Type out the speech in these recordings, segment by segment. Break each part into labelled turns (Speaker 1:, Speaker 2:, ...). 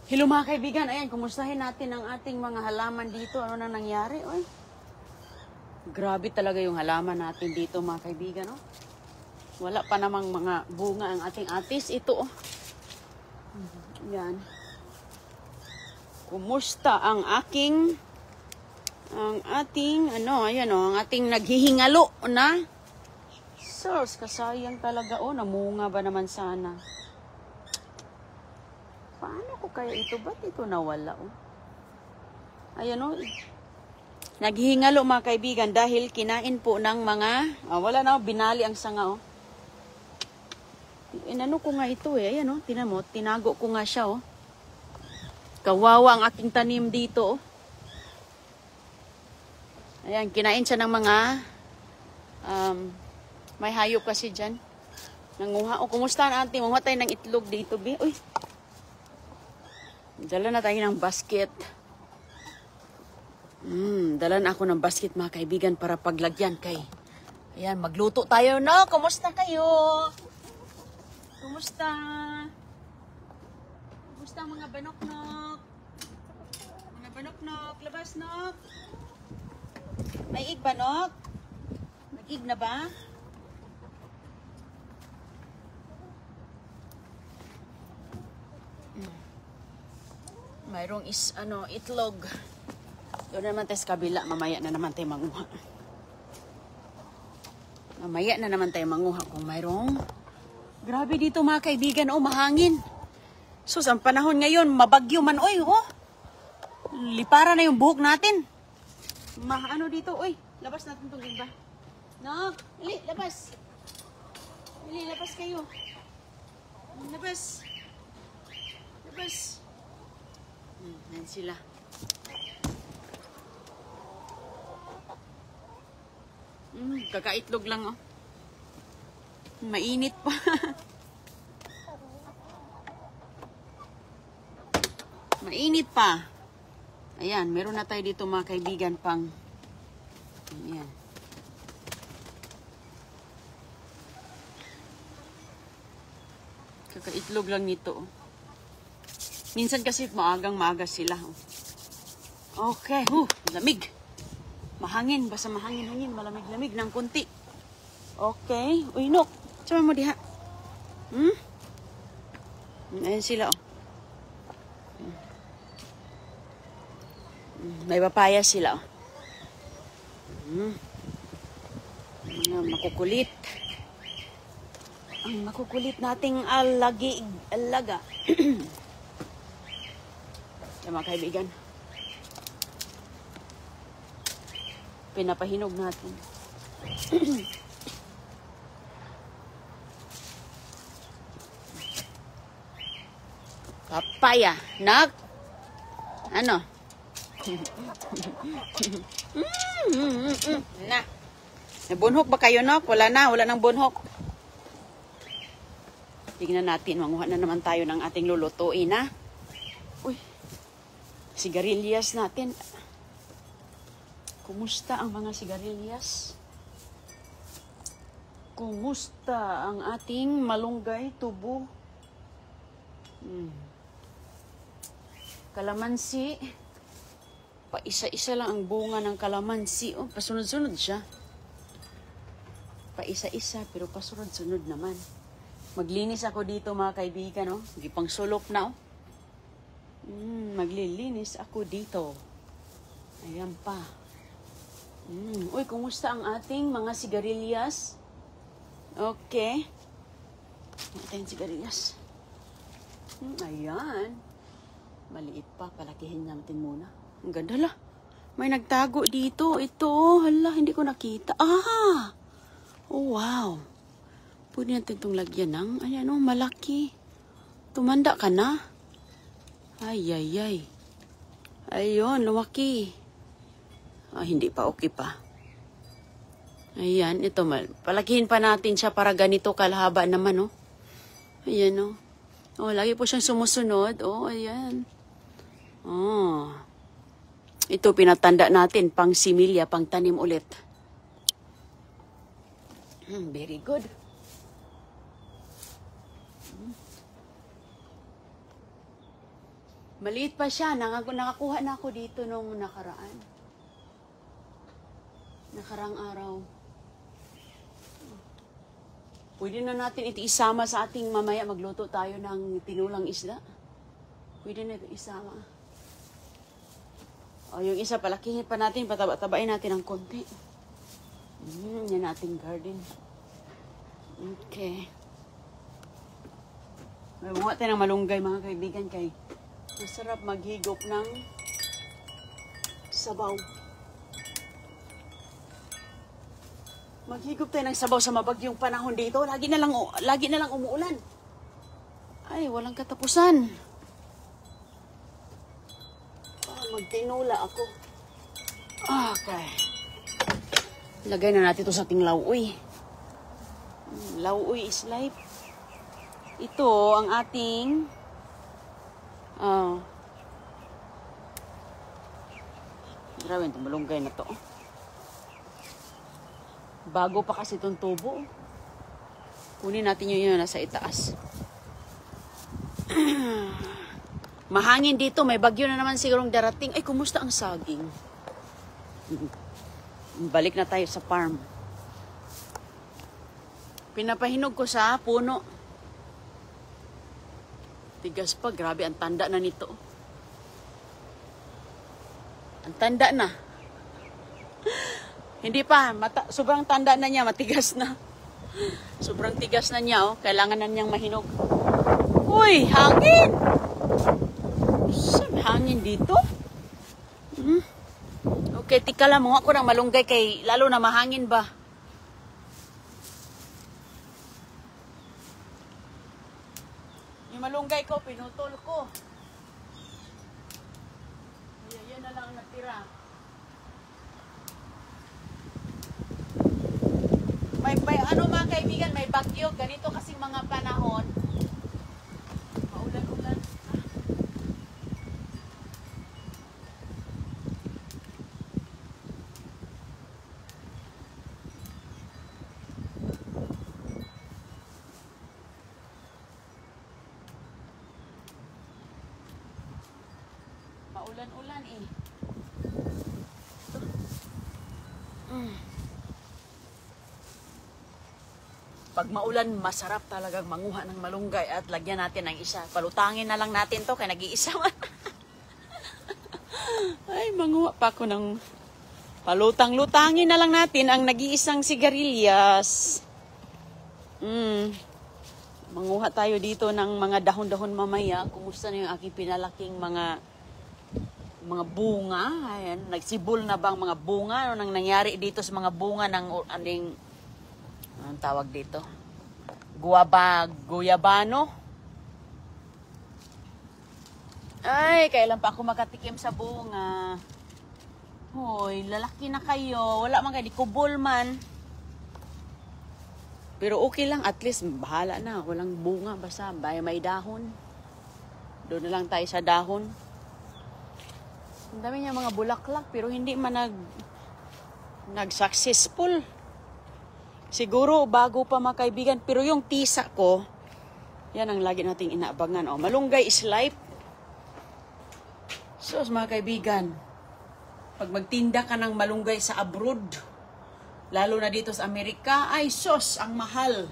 Speaker 1: Hello mga kaibigan, ayan, kumustahin natin ang ating mga halaman dito. Ano nang nangyari? Oy, grabe talaga yung halaman natin dito mga kaibigan. Oh. Wala pa namang mga bunga ang ating atis. Ito, oh. Yan. Kumusta ang ating, ayan oh, ang ating naghihingalo na. Sus, kasayang talaga, oh, namunga ba naman sana? Paano ko kaya ito? Ba't ito nawala? Oh? Ayan o. Naghihingalo mga kaibigan dahil kinain po ng mga... wala na, binali ang sanga o. Inano ko nga ito eh. Ayan o, tinan mo, tinago ko nga siya o. Kawawa ang aking tanim dito o. Ayan, kinain siya ng mga... may hayop kasi dyan. Nanguha. O, kumusta ang ating? Manguha tayo ng itlog dito, be. Uy. Dala na tayo ng basket. Dala na ako ng basket mga kaibigan para paglagyan kay. Ayan, magluto tayo, no? Kumusta kayo? Kumusta? Kumusta mga banok-nok? Mga banok-nok, labas, nok? May ig ba, nok? Nag-ig na ba? Mayroong itlog. Doon naman tayo sa kabila. Mamaya na naman tayo manguha. Mamaya na naman tayo manguha kung mayroong. Grabe dito mga kaibigan. Oh, mahangin. Sus, ang panahon ngayon, mabagyo man. Oy, oh. Lipara na yung buhok natin. Ano dito? Oy, labas natin itong iba. No, ali, labas. Ali, labas kayo. Labas. Labas. Yan sila. Kakaitlog lang, oh. Mainit pa. Mainit pa. Ayan, meron na tayo dito mga kaibigan pang... Ayan. Kakaitlog lang nito, oh. Minsan kasi maagang-maaga sila. Okay. Lamig. Mahangin. Basta mahangin-hangin. Malamig-lamig ng kunti. Okay. Uy, nok. Sama mo diha. Ayan sila, oh. May papaya sila, oh. Mga makukulit. Ang makukulit nating alaga. Mga kaibigan, pinapahinog natin. Papaya. Nak? Ano? Na. Nabunhok ba kayo, Nok? Wala na. Wala nang bunhok. Tingnan natin. Manguha na naman tayo ng ating lulutuin, ha? Uy. Sigarilyas natin. Kumusta ang mga sigarilyas? Kumusta ang ating malunggay, tubo? Kalamansi. Paisa-isa lang ang bunga ng kalamansi. Oh, pasunod-sunod siya. Paisa-isa, pero pasunod-sunod naman. Maglinis ako dito mga kaibigan, oh. Gipang sulok na, oh. Maglilinis ako dito. Ayan pa. Uy, kumusta ang ating mga sigarilyas? Okay. Ating sigarilyas. Ayan. Maliit pa. Palakihin natin muna. Ang ganda la. May nagtago dito. Ito. Hala, hindi ko nakita. Ah! Oh, wow. Pwede natin itong lagyan ng, ayan oh, malaki. Tumanda ka na. Ay. Ayun, lumaki. Hindi pa, okay pa. Ayan, ito, palakihin pa natin siya para ganito kalahaba naman, oh. Ayan, oh. Oh, lagi po siyang sumusunod. Oh, ayan. Oh. Ito, pinatanda natin, pang similya, pang tanim ulit. Very good. Maliit pa siya. Nakakuha na ako dito nung nakaraan. Nakarang araw. Pwede na natin ito isama sa ating mamaya. Magluto tayo ng tinulang isda. Pwede na ito isama. O, yung isa, palakihin pa natin. Pataba-tabain natin ng konti. Yan ating garden. Okay. May mga tayo ng malunggay, mga kaibigan, kay masarap maghigop ng sabaw. Maghigop tayo ng sabaw sa mabagyong panahon dito. Lagi na lang umuulan. Ay, walang katapusan. Magtinula ako. Okay. Lagay na natin ito sa ating lauoy. Lauoy is life. Ito ang ating grabe itong malunggay na to. Bago pa kasi itong tubo. Kunin natin yun nasa itaas. Mahangin dito. May bagyo na naman sigurong darating. Ay, kumusta ang saging? Balik na tayo sa farm. Pinapahinog ko sa puno. Tigas pa. Grabe, ang tanda na nito. Ang tanda na. Hindi pa. Sobrang tanda na niya. Matigas na. Sobrang tigas na niya. Oh. Kailangan na niyang mahinog. Uy! Hangin! Saan hangin dito? Okay, tika lang. Mga ko ng malunggay kay lalo na mahangin ba? Yung malunggay ko, pinutol ko. Yan na lang natira. May ano mga kaibigan, may bagyo. Ganito kasing mga panahon. Maulan-ulan. Maulan-ulan eh. Pag maulan, masarap talagang manguha ng malunggay at lagyan natin ng isa. Palutangin na lang natin to kaya nag-iisa man. Ay, manguha pa ako ng palutang-lutangin na lang natin ang nag-iisang sigarilyas. Manguha tayo dito ng mga dahon-dahon mamaya. Kumusta na yung aking pinalaking mga bunga? Ayan, nagsibol na bang mga bunga? Ano nang nangyari dito sa mga bunga ng aning anong tawag dito? Guyabano? Ay, kailan pa ako makatikim sa bunga? Hoy, lalaki na kayo. Wala man kayo, di kubol man. Pero okay lang, at least bahala na. Walang bunga, basta may dahon. Doon na lang tayo sa dahon. Ang dami niya mga bulaklak, pero hindi man nag-successful. Siguro bago pa mga kaibigan, pero yung tisa ko, yan ang lagi nating inaabangan. Oh, malunggay is life. So, mga kaibigan, pag magtinda ka ng malunggay sa abroad, lalo na dito sa Amerika, ay sos, ang mahal.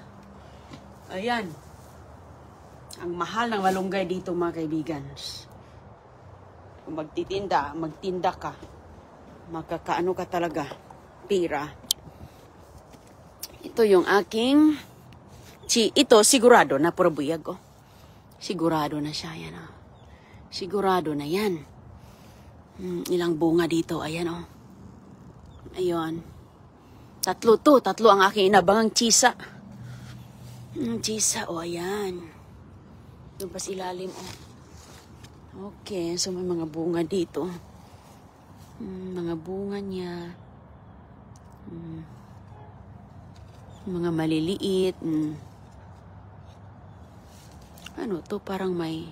Speaker 1: Ayan. Ang mahal ng malunggay dito mga kaibigan. Kung magtinda ka, makakaano ka talaga, pira. Ito yung aking, ito sigurado na puro buyag, oh. Sigurado na siya, yan, oh. Sigurado na yan. Ilang bunga dito, ayan, oh. Ayun. Tatlo ang aking inabangang chisa. Chisa, oh, ayan. Doon pa sa ilalim, oh. Okay, so may mga bunga dito. Mga bunga niya. Mga maliliit. Ano to? Parang may...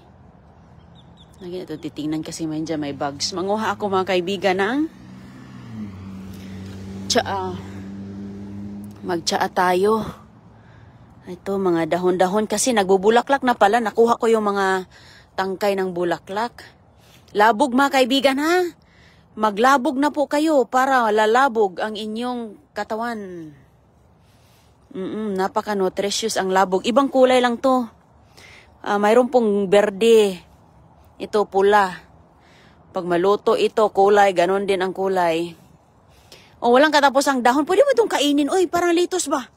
Speaker 1: Lagi ito titingnan kasi may dyan may bugs. Manguha ako mga kaibigan ng tsaa. Magtsaa tayo. Ito mga dahon-dahon kasi nagbubulaklak na pala. Nakuha ko yung mga tangkay ng bulaklak. Labog mga kaibigan ha. Maglabog na po kayo para lalabog ang inyong katawan. Napaka-nutritious ang labog. Ibang kulay lang to. Mayroon pong berde. Ito pula. Pag maluto ito, kulay. Ganon din ang kulay. O walang katapos ang dahon. Pwede mo itong kainin. Uy, parang litos ba?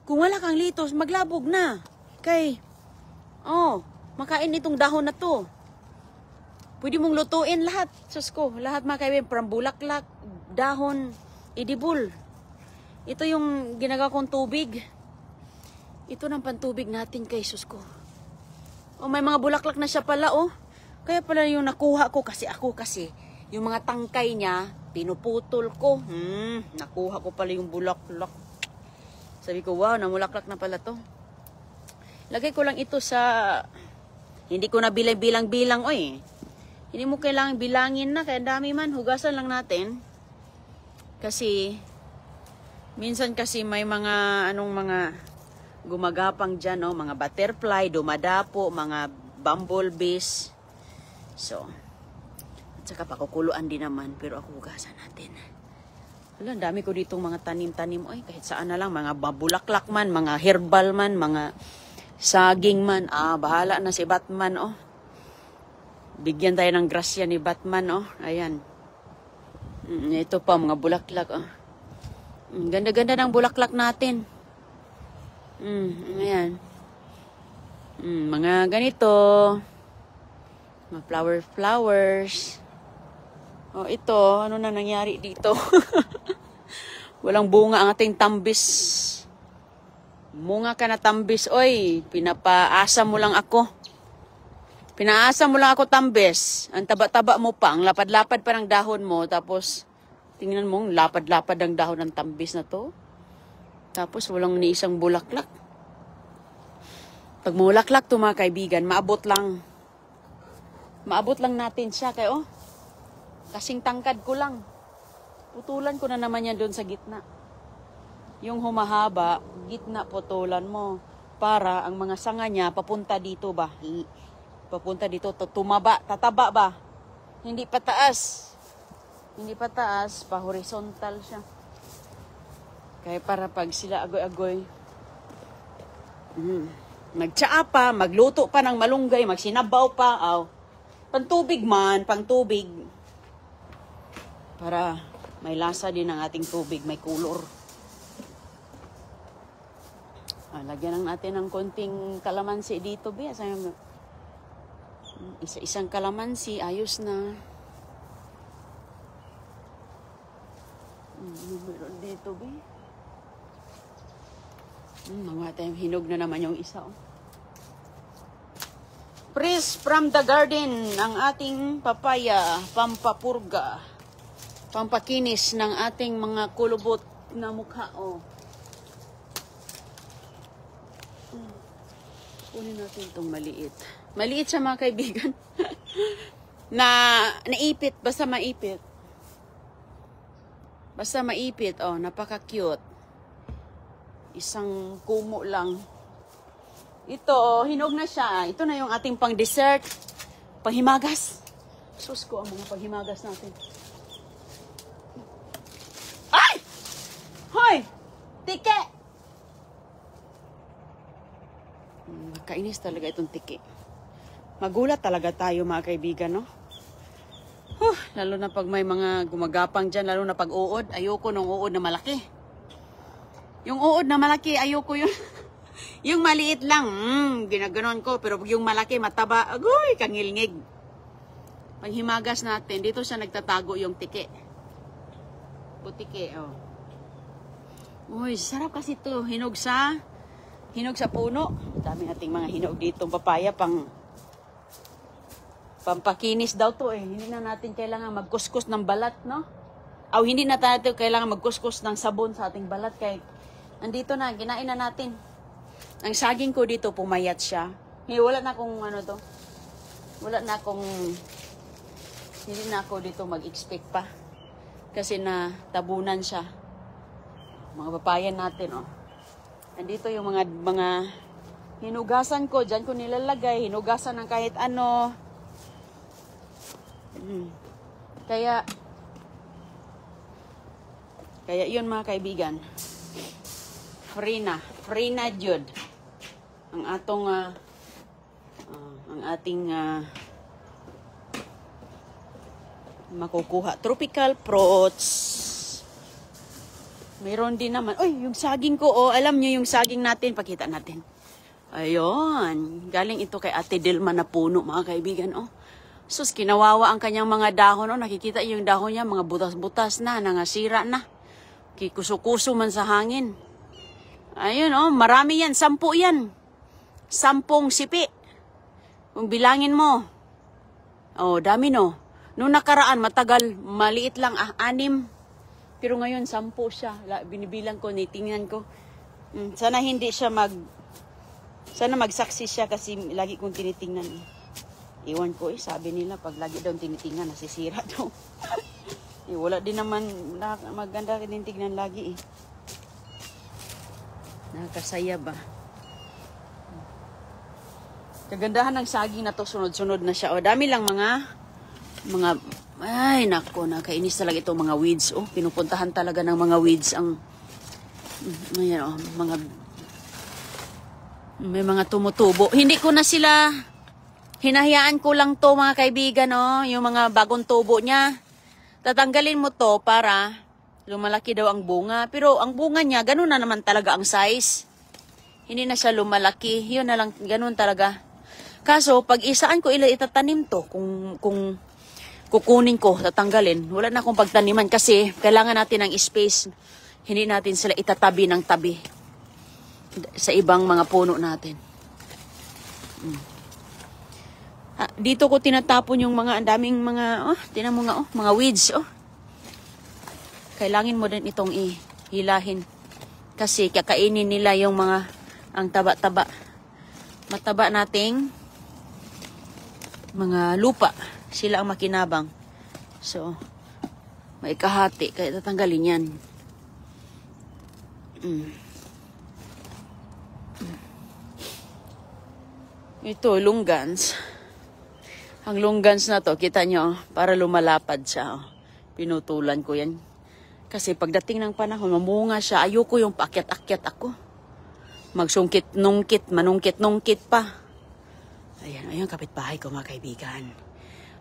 Speaker 1: Kung wala kang litos, maglabog na. Kay, makain itong dahon na to. Pwede mong lutuin lahat. Sus ko, lahat mga kaibigan. From bulaklak, dahon, edible. Ito yung ginagawa kong tubig. Ito ng pantubig natin kay sus ko. May mga bulaklak na siya pala, Kaya pala yung nakuha ko kasi yung mga tangkay niya, pinuputol ko. Nakuha ko pala yung bulaklak. Sabi ko, wow, namulaklak na pala to. Lagay ko lang ito sa... Hindi ko na bilang-bilang, Hindi mo kailangan bilangin na, kaya dami man, hugasan lang natin. Kasi, minsan kasi may mga, mga gumagapang dyan, mga butterfly, dumadapo, mga bumblebees. So, at saka pakukuluan din naman, pero ako hugasan natin. Wala, dami ko ditong mga tanim-tanim, kahit saan na lang, mga bulaklak man, mga herbal man, mga saging man, bahala na si Batman, Bigyan tayo ng grasya ni Batman, Ayan. Ito pa, mga bulaklak, Ganda-ganda ng bulaklak natin. Ayan. Mga ganito. Mga flowers. Ito, ano na nangyari dito? Walang bunga ang ating tambis. Munga ka na tambis, pinapaasa mo lang ako. Pinaasa mo lang ako, tambes. Ang taba-taba mo pa, ang lapad-lapad pa ng dahon mo. Tapos, tingnan mo, lapad-lapad ang dahon ng tambes na to. Tapos, walang ni isang bulaklak. Pag mulaklak to mga kaibigan, maabot lang. Maabot lang natin siya. Kaya, kasing tangkad ko lang. Putulan ko na naman yan doon sa gitna. Yung humahaba, gitna putulan mo. Para ang mga sanga niya, papunta dito ba? Papunta dito, tumaba, tataba ba? Hindi pa taas. Hindi pa taas, pa horizontal siya. Kaya para pag sila agoy-agoy, magtsaa pa, magluto pa ng malunggay, magsinabaw pa, pantubig man, pangtubig. Para may lasa din ang ating tubig, may kulor. Lagyan lang natin ng konting kalamansi dito, Bia. Isa-isang kalamansi, ayos na. Meron dito, be. Mga tayong hinog na naman yung isa, Fresh from the garden, ang ating papaya, pampapurga, pampakinis ng ating mga kulubot na mukha, Kunin natin itong maliit. Maliit siya mga kaibigan. Naipit. Basta maipit. Basta maipit. Napaka-cute. Isang kumo lang. Ito, hinog na siya. Ito na yung ating pang-dessert. Panghimagas. Sus ko ang mga panghimagas natin. Ay! Hoy! Tike! Kainis talaga itong tiki. Magulat talaga tayo mga kaibigan, lalo na pag may mga gumagapang dyan, lalo na pag uod. Ayoko ng uod na malaki. Yung uod na malaki, ayoko yun. Yung maliit lang, ginaganon ko. Pero yung malaki, mataba, agoy, kangilngig. Pag himagas natin, dito siya nagtatago yung tiki. Putike, Uy, sarap kasi ito. Hinog sa puno. Dami nating mga hinog dito. Papaya, pampakinis daw to, Hindi na natin kailangan magkuskus ng balat, no? Hindi na natin kailangan magkuskus ng sabon sa ating balat. Kaya, andito na, ginain na natin. Ang saging ko dito, pumayat siya. Wala na akong, hindi na ako dito mag-expect pa. Kasi na tabunan siya. Mga papaya natin, Andito yung mga hinugasan ko. Diyan ko nilalagay. Hinugasan ng kahit ano. Kaya yun mga kaibigan. Free na jud ang atong ang ating makukuha. Tropical fruits. Mayroon din naman. Yung saging ko, alam niyo yung saging natin, pakita natin. Ayun, galing ito kay Ate Dilma na puno, mga kaibigan, Sus, kinawawa ang kanyang mga dahon, nakikita yung dahon niya, mga butas-butas na, nangasira na. Kikuso-kuso man sa hangin. Ayun, marami yan, 10 yan. 10 sipi. Kung bilangin mo. Dami no. Noong nakaraan, matagal, maliit lang, 6. Pero ngayon, 10 siya. Binibilang ko, nitingnan ko. Sana hindi siya sana mag-success siya kasi lagi kong tinitingnan. Iwan ko sabi nila, pag lagi daw tinitingnan, nasisira daw. Wala din naman, maganda din tingnan lagi Nakakasaya ba? Kagandahan ng saging na to, sunod-sunod na siya. Dami lang mga, ay nako, nakainis talaga itong mga weeds. Pinupuntahan talaga ng mga weeds ang, ayan, may mga tumutubo. Hindi ko na sila, hinahayaan ko lang to mga kaibigan, yung mga bagong tubo niya. Tatanggalin mo to para lumalaki daw ang bunga. Pero ang bunga niya, ganun na naman talaga ang size. Hindi na siya lumalaki. Yun na lang, ganun talaga. Kaso, pag isaan ko itatanim to, kung kukunin ko, tatanggalin, wala na akong pagtaniman kasi kailangan natin ng space. Hindi natin sila itatabi ng tabi sa ibang mga puno natin. Dito ko tinatapon yung mga, ang daming mga, tinan mo nga, mga weeds, Kailangan mo din itong hilahin. Kasi kakainin nila yung mga, ang taba-taba. Mataba nating mga lupa. Sila ang makinabang. So, may kahati. Kaya tatanggalin yan. Ito, lunggans. Ang lunggans na to, kita nyo, para lumalapad siya. Pinutulan ko yan. Kasi pagdating ng panahon, mamunga siya. Ayoko yung paakyat-akyat ako. Magsungkit-nungkit, manungkit-nungkit pa. Ayan, kapitbahay ko mga kaibigan.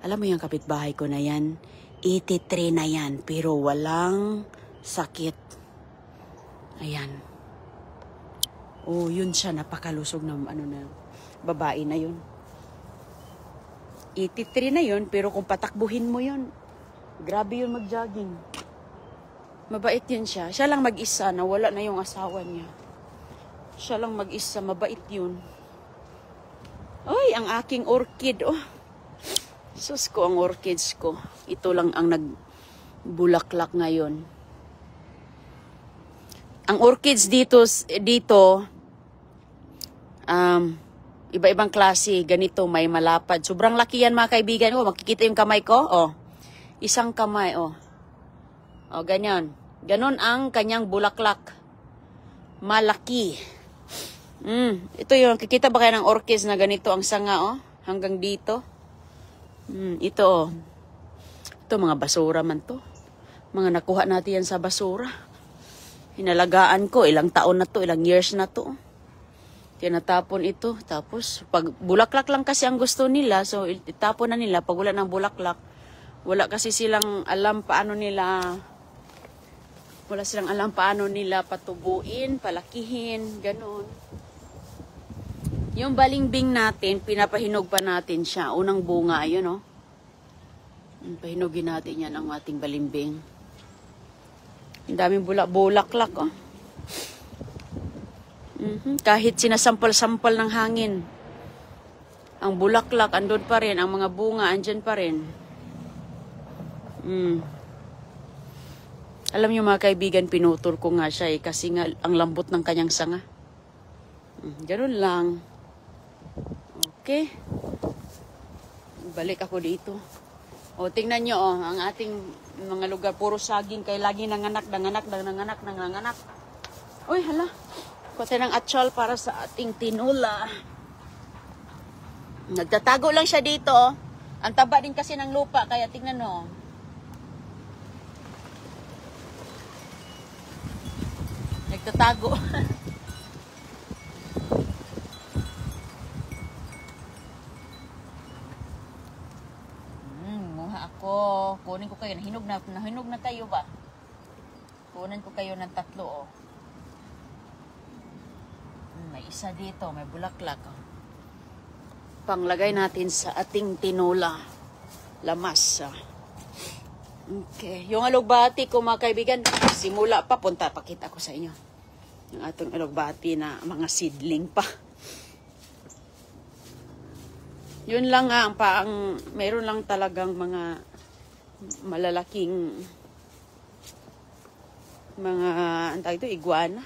Speaker 1: Alam mo yung kapitbahay ko na yan, 83 na yan, pero walang sakit. Ayan. Yun siya, napakalusog na babae na yun. 83 na yun, pero kung patakbuhin mo yun, grabe yun mag-jogging. Mabait yun siya. Siya lang mag-isa, nawala na yung asawa niya. Siya lang mag-isa, mabait yun. Ay, ang aking orchid, Sus ko, ang orchids ko. Ito lang ang nagbulaklak ngayon. Ang orchids dito, iba-ibang klase, ganito, may malapad. Sobrang laki yan mga kaibigan. Makikita yung kamay ko, Isang kamay, ganyan. Ganon ang kanyang bulaklak. Malaki. Ito yung, kikita ba kayo ng orchids na ganito ang sanga, hanggang dito? Ito, Ito, mga basura man to. Mga nakuha natin yan sa basura. Hinalagaan ko, ilang taon na to, ilang years na to. Tinatapon ito. Tapos, pag bulaklak lang kasi ang gusto nila, so itapon na nila. Pag wala ng bulaklak, wala kasi silang alam paano nila, patubuin, palakihin, ganun. Yung balimbing natin, pinapahinog pa natin siya. Unang bunga, ayun, Pahinugin natin yan ang ating balimbing. Ang daming bulaklak, Kahit sinasampal-sampal ng hangin, ang bulaklak, andun pa rin. Ang mga bunga, andyan pa rin. Alam niyo mga kaibigan, pinutol ko nga siya kasi nga ang lambot ng kanyang sanga. Ganun lang. Okay. Balik ako dito. Tingnan nyo, ang ating mga lugar, puro saging, kaya lagi nanganak. Uy, hala. Kuha ng atsal para sa ating tinula. Nagtatago lang siya dito. Ang taba din kasi ng lupa, kaya tingnan mo. Nagtatago. Muha ako. Kunin ko kayo. Nahinog na kayo ba? Kunin ko kayo ng 3, oh. May isa dito, may bulaklak, oh. Panglagay natin sa ating tinola. Lamas, ah. Okay. Yung alugbati ko, mga kaibigan, simula pa, pakita ko sa inyo. Yung atong alugbati na mga seedling pa. Yun lang nga, meron lang talagang mga malalaking mga, antay ito, iguana.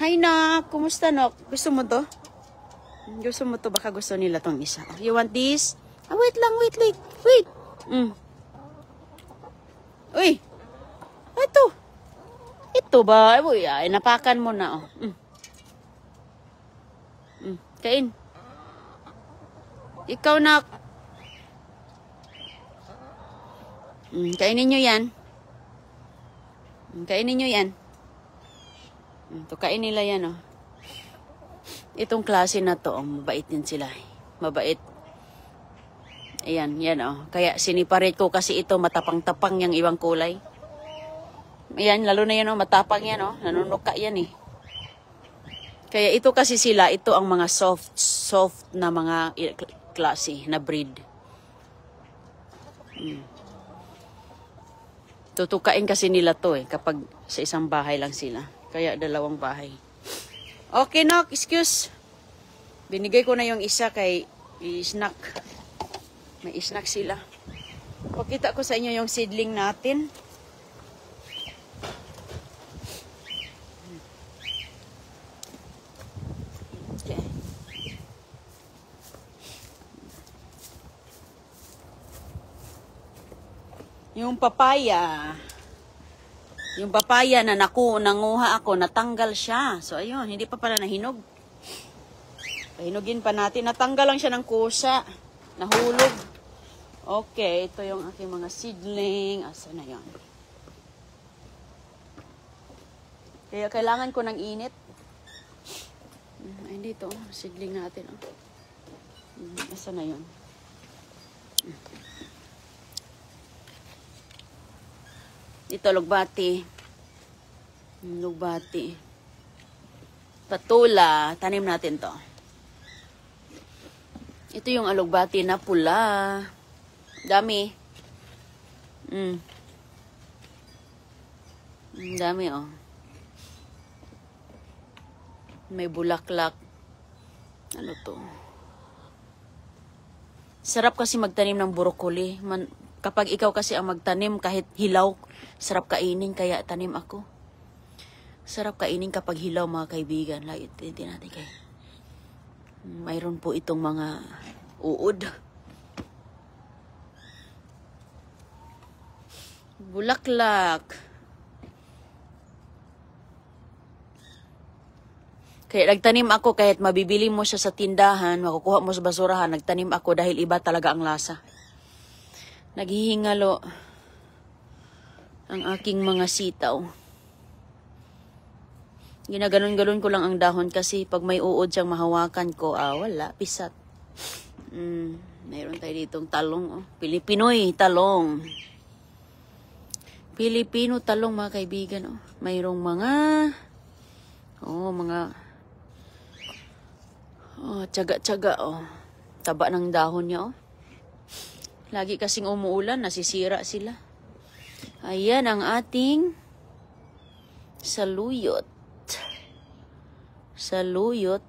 Speaker 1: Hi, Nak. Kumusta, Nok? Gusto mo to? Gusto mo to? Baka gusto nila tong isa. You want this? Wait lang, wait. Uy! Ito ba? Uy, napakan mo na, oh. Kain. Ikaw, Nak. Kainin nyo yan. Kainin nyo yan. Kain nila yan, oh. Itong klase na to, oh, mabait din sila. Mabait. Ayan, yan, oh. Kaya siniparate ko kasi ito, matapang-tapang yung ibang kulay. Ayan, lalo na yan, oh, matapang yan, oh. Nanunuka yan, eh. Kaya ito kasi sila, ito ang mga soft na mga klase na breed. Tutukain kasi nila to, eh, kapag sa isang bahay lang sila. Kaya 2 bahay. Okay, Nok, excuse. Binigay ko na yung isa kay snack. May snack sila. Pakita ko sa inyo yung seedling natin. Okay. Yung papaya na nanguha ako, natanggal siya. So, ayun, hindi pa pala nahinog. Pahinugin pa natin. Natanggal lang siya ng kusa. Nahulog. Okay, ito yung aking mga seedling. Asa na yan? Kaya kailangan ko ng init. Ay, dito, seedling natin. Asa na yun? Ito, lugbati. Lugbati. Patula. Tanim natin to. Ito yung alugbati na pula. Dami. Dami, oh. May bulaklak. Ano to? Sarap kasi magtanim ng broccoli. Kapag ikaw kasi ang magtanim, kahit hilaw, sarap kainin, kaya tanim ako. Sarap kainin kapag hilaw, mga kaibigan. Hindi natin kay. Mayroon po itong mga uod. Bulaklak. Kaya nagtanim ako kahit mabibili mo siya sa tindahan, makukuha mo sa basurahan, nagtanim ako dahil iba talaga ang lasa. Naghihingalo ang aking mga sitaw. Ginaganon-ganon ko lang ang dahon kasi pag may uod siyang mahawakan ko, wala, pisat. Mayroon tayo ditong talong, oh. Pilipinoy talong. Pilipino talong, mga kaibigan, oh. Mayroong tsaga-tsaga, oh. Taba ng dahon niya, oh. Lagi kasing umuulan, nasisira sila. Ayan ang ating saluyot. Saluyot.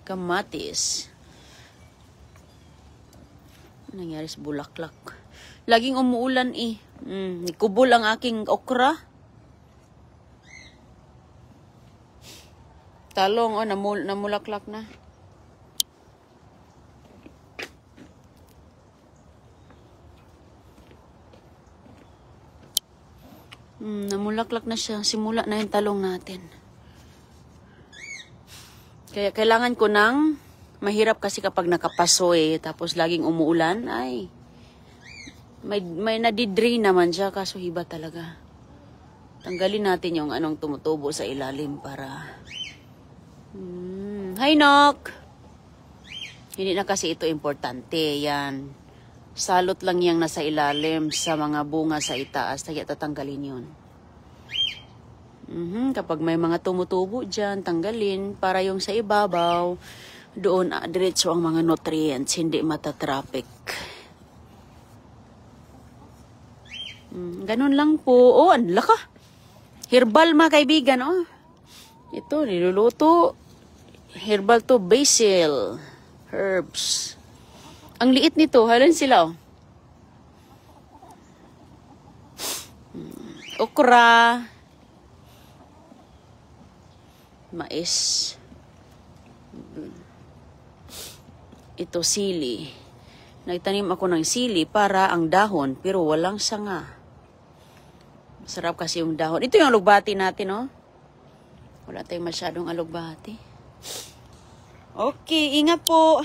Speaker 1: Kamatis. Ano nangyari sa bulaklak? Laging umuulan, eh. Kubol ang aking okra. Talong, oh, namulaklak na. Namulaklak na siya. Simula na yung talong natin. Kaya kailangan ko ng mahirap kasi kapag nakapasoy tapos laging umuulan. Ay, may nadidrain naman siya kaso hiba talaga. Tanggalin natin yung anong tumutubo sa ilalim para... Hi, Nok! Hindi na kasi ito importante. Yan. Salot lang yung nasa ilalim sa mga bunga sa itaas. Kaya tatanggalin yun. Kapag may mga tumutubo dyan, tanggalin. Para yung sa ibabaw, doon diretso ang mga nutrients. Hindi matatraffic. Ganun lang po. Oh, ang laka. Herbal mga kaibigan. Oh. Ito, niluluto. Herbal to basil. Herbs. Ang liit nito. Halan sila. Oh. Okra. Mais. Ito sili. Nagtanim ako ng sili para ang dahon pero walang sanga. Masarap kasi yung dahon. Ito yung alugbati natin, no? Wala tayong masyadong alugbati. Okay, ingat po.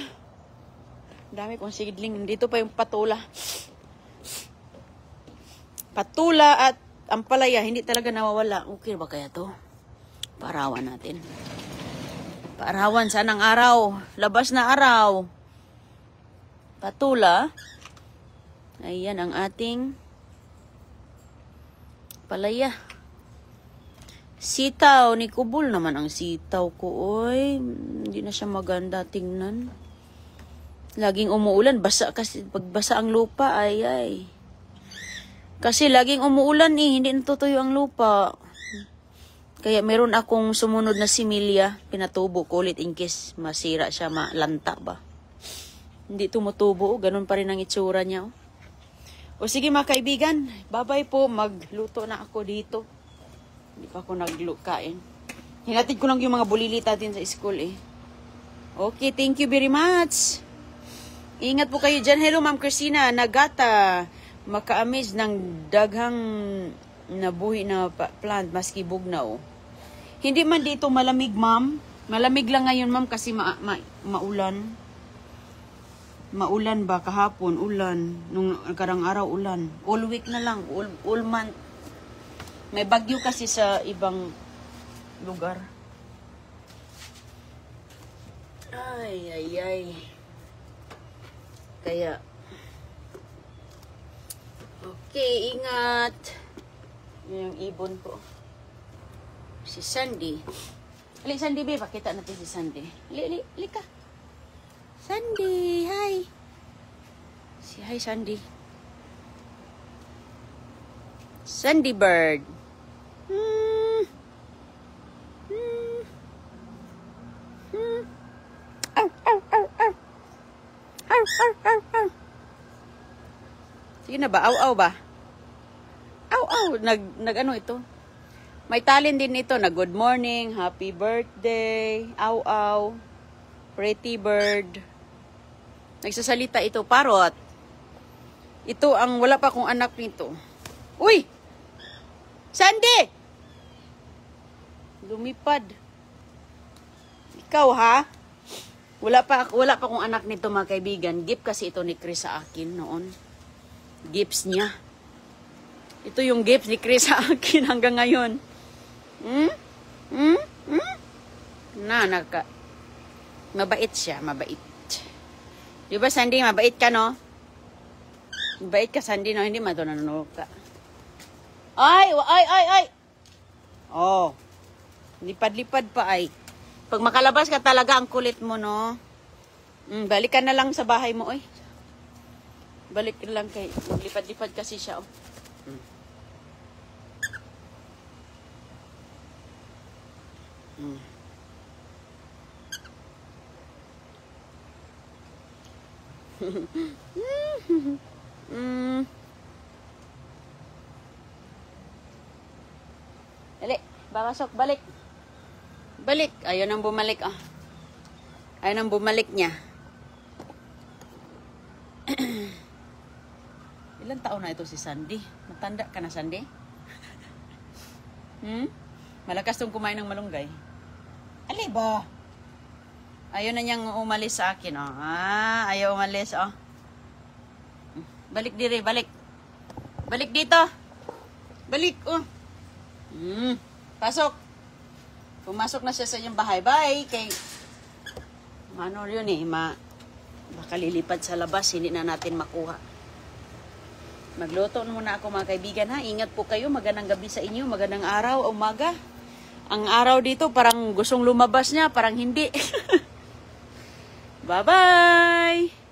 Speaker 1: Dami kong sigidling. Dito pa yung patula. Patula at ampalaya. Hindi talaga nawawala. Okay ba kaya to? Paarawan natin. Paarawan. Sanang araw. Labas na araw. Patula. Ayan ang ating palaya. Sitaw. Ni Kubul naman ang sitaw ko. Oy, hindi na siya maganda tingnan. Laging umuulan. Basa kasi. Pagbasa ang lupa, ay. Kasi laging umuulan eh. Hindi natutuyo ang lupa. Kaya meron akong sumunod na similya. Pinatubo ko ulit in case masira siya, malanta ba. Hindi tumutubo. Ganun pa rin ang itsura niya. O sige mga kaibigan. Bye-bye po. Magluto na ako dito. Hindi pa ako naglukain. Hinatid ko lang yung mga bulilit natin sa school eh. Okay, thank you very much. Ingat po kayo dyan. Hello Ma'am Christina. Nagata. Maka-amaze ng daghang nabuhi na plant maski bugnaw. Hindi man dito malamig, ma'am. Malamig lang ngayon, ma'am, kasi maulan. Maulan ba kahapon? Ulan. Nung karang araw, ulan. All week na lang. All month. May bagyo kasi sa ibang lugar. Ay. Kaya, okay, ingat. Yun yung ibon ko. Si Sandy. Ali, Sandy, be. Pakita natin si Sandy. Ali ka. Sandy, hi. Hi, Sandy. Sandy bird. Sige na ba? Aw ba? Aw. Nag ano ito? May talent din ito na good morning, happy birthday, aw. Pretty bird. Nagsasalita ito, parrot. Ito ang wala pa akong anak nito. Uy! Sandy! Lumipad. Ikaw ha? Wala pa akong anak nito mga kaibigan. Gift kasi ito ni Chris sa akin noon. Gifts niya. Ito yung gifts ni Chris sa akin hanggang ngayon. Mabait siya, mabait. Di ba, Sandy, mabait ka, no? Mabait ka, Sandy, no? Hindi nanonood ka. Ay! Oh. Lipad-lipad pa, ay. Pag makalabas ka talaga, ang kulit mo, no? Balik ka na lang sa bahay mo, oy. Balik lang kay... Lipad-lipad kasi siya, oh. Dali, babasok, balik. Balik, ayaw nang bumalik, ah. Ayaw nang bumalik niya. Ilan taon na ito si Sandy? Matanda ka na, Sandy? Malakas tong kumain ng malunggay. Ali ba? Ayaw na niyang umalis sa akin, oh. Ayaw umalis, oh. Balik dire, balik. Balik dito. Balik, oh. Pasok. Pumasok na siya sa inyong bahay. Bye. Kay, ano yun eh, baka lilipad sa labas, hindi na natin makuha. Magluto muna ako mga kaibigan ha. Ingat po kayo. Magandang gabi sa inyo. Magandang araw, umaga. Ang araw dito parang gustong lumabas niya, parang hindi. Bye-bye!